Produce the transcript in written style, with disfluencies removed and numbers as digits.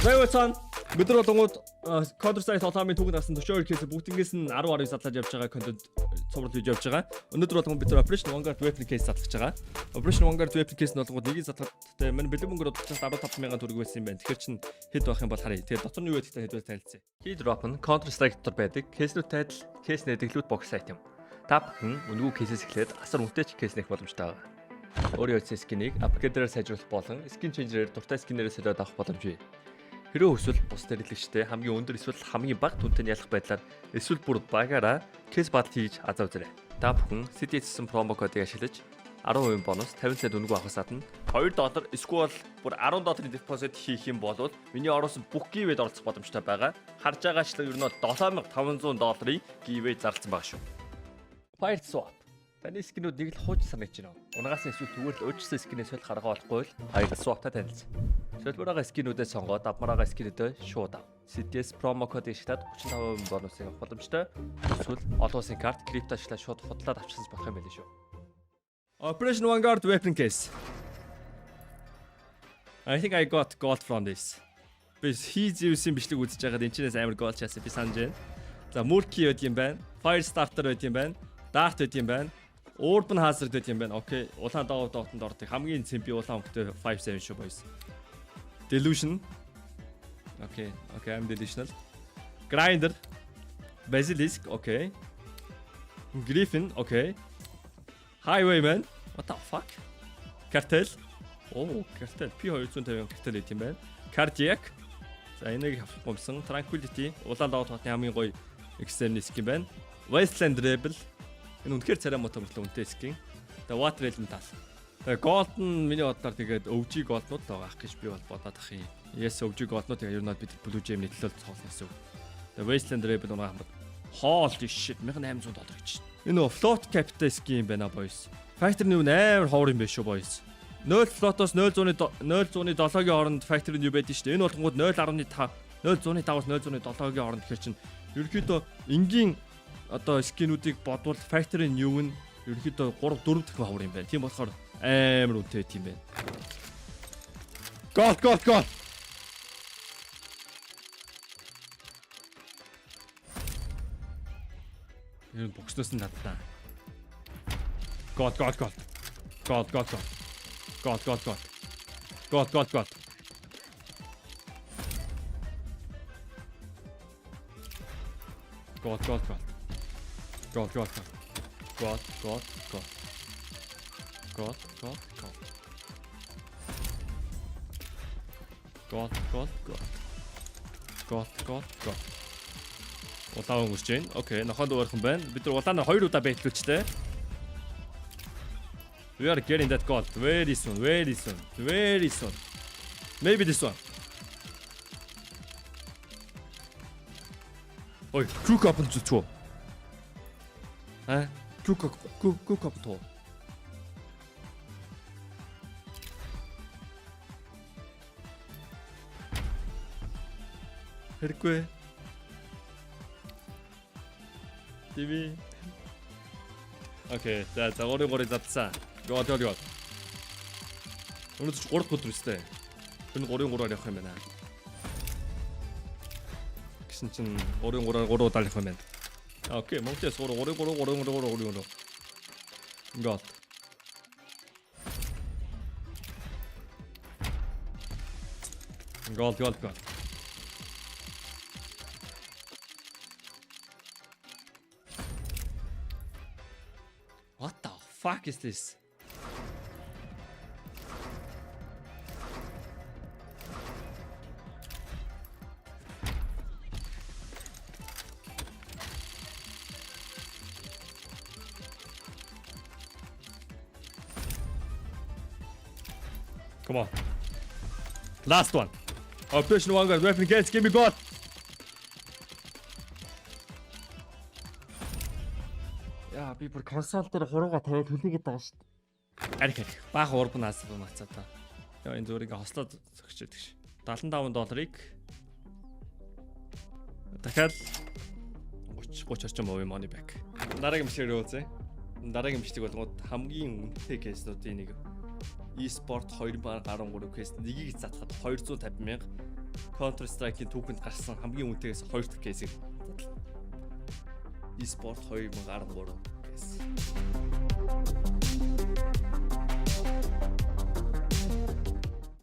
Зайвцан өдөр болгонгууд Counter Strike тоглоомын түүх насан 42 кейс бүгднгээс нь 10 задлаж явж байгаа контент цуврал хийж явж байгаа. Өнөөдөр болгон бид Operation Vanguard Weapon Case задлаж байгаа. Operation Vanguard Weapon Case нь болгонгууд нэгийг задлахтай манай бэлэг мөнгөөр 15,000 төгрөг байсан юм байна. Тэгэхээр чин хэд байх юм бол харъя. Тэгээд дотор нь юу байдгийг хэд байл танилцъя. Key drop нь Counter Strike дотор байдаг. Кейснүүд тайтал, кейс нэдэглүүд бокс item. Та бүхэн үнэгүй кейсээс эхлээд асар үнэтэй ч кейс нэх боломжтой байгаа. Өөрийн утас скинийг апгрейдерээр сайжруулах болон skin changer-ээр дуртай скинээрээ солиод авах боломж бий. Хэрвээ хүсвэл бус хэрэглэгчтэй хамгийн өндөр эсвэл хамгийн бага түнтэй ялах байдлаар эсвэл бүр багаараа кейс бат хийж азав зэрэг. Та бүхэн CDS промо кодыг ашиглаж 10% бонус 50 цент үнэгүй авахаас гадна $2 эсвэл бүр $10 депозит хийх юм бол миний ороосон бүх giveaway-д оролцох боломжтой байгаа. Харж байгаачлан ер нь $7,500 giveaway зарласан байгаа шүү. Fire swap. Таны скинүүд нэг л хууч санагдаж байна. Унагаас нь эсвэл зүгээр л өөрчлөсөн скинээс л гаргаа болохгүй л Fire swap-та танилцсан. Солбороо скинүүдээ сонгоод авмараа скинүүдээ шууд ав. CDS промо код ашиглаад 35% бонусыг авах боломжтой. Эсвэл олон улсын карт крипто ашиглаад шууд худлаад авчихсан болох юм байл шүү. Operation Vanguard Weapon Case. I think I got gold from this. Bis хийзсэн бичлэг үзэж байгаад энэ чинээс амар gold чаасан би санаж байна. За Murky байд юм байна. Fire starter байд юм байна. Dart байд юм байна. Urban Hazard байд юм байна. Окей. Улаан доогоо доотонд ордог. Хамгийн цэмпи улаан хөнгөтэй 5-7 шүү boys. Delusion. Okay, I'm delusional. Grinder. Basilisk, okay. Griffin, okay. Highwayman. What the fuck? Cartel. Oh, Cartel. P250 Cartel гэдэг юм байна. Cardiac. За энийг авах гомсон. Tranquility. Улаан доогоо тоотны хамгийн гоё external skin байна. Wasteland Rebel. Энэ үнэхээр царай мотор мөртлөө үнэтэй skin. The Water Elemental. Golden миний бодлоор тэгээд OG Gold-нууд л байгаа гэж би бол бодоод ах юм. Yes, OG Gold-нууд яг ер нь бид Blue Gem-ийн төлөөлөл цоолно гэсэн үг. The Wasteland Rebel унаа хамт. Holy shit, $1800 гэж. Энэ float capital skin юм байна boys. Factory нь амар ховор юм байна шүү boys. 0 float-оос 0.7-гийн хооронд factory нь юу байдаг шүү дээ. Энэ болгонгууд 0.5, 0.5-аас 0.7-гийн хооронд гэхэр чинь ерөнхийдөө энгийн одоо скинүүдийг бодвол factory нь юу нь ерөнхийдөө 3-4 дахин ховор юм байна. Тийм болохоор амар үнэтэй тийм байна. Гол. Энэ бокснаас нь тадлаа. Гол. Улаан өнгөрч जैन. Окей, нохонд өөрхөн байна. Бид нар улаанаар 2 удаа байтлуулчтэй. We are getting that gold very soon. Maybe this one. Ой, cook up нь зүтгөө. Cook up тоо. Хэрэггүй. TV. Окей, за өөрийн задсан. Гол. Өнөөдөр ч 3 өдөр өстэй. Энэ 3-3-аар явах юм байна. Гэсэн чинь 3-3-аар 3 удаа явах юм байна. Окей, Монголоос 3-3. Гол. What the fuck is this? Come on. Last one. Operation Vanguard Weapon Case, give me God. Яа, би бүр консоль дээр хурууга тавиад хүлээгээд байгаа шүү дээ. Арих. Баах урбан наасаа нацаа та. Яа, энэ зүгээр ингээ хослоод зөгчөөд гэж. $75 дахиад 30 орчим хувийн money back. Дараагийн бичлэгээр үзье. Дараагийн бичлэг болгоод хамгийн үнэтэй кейснүүдийн нэг e-sport 2013 квест нэгийг задлахад 250,000 Counter Strike-ийн түүхэнд гарсан хамгийн үнэтэйгээс 2 дахь кейсийг eSport 2013 кейс.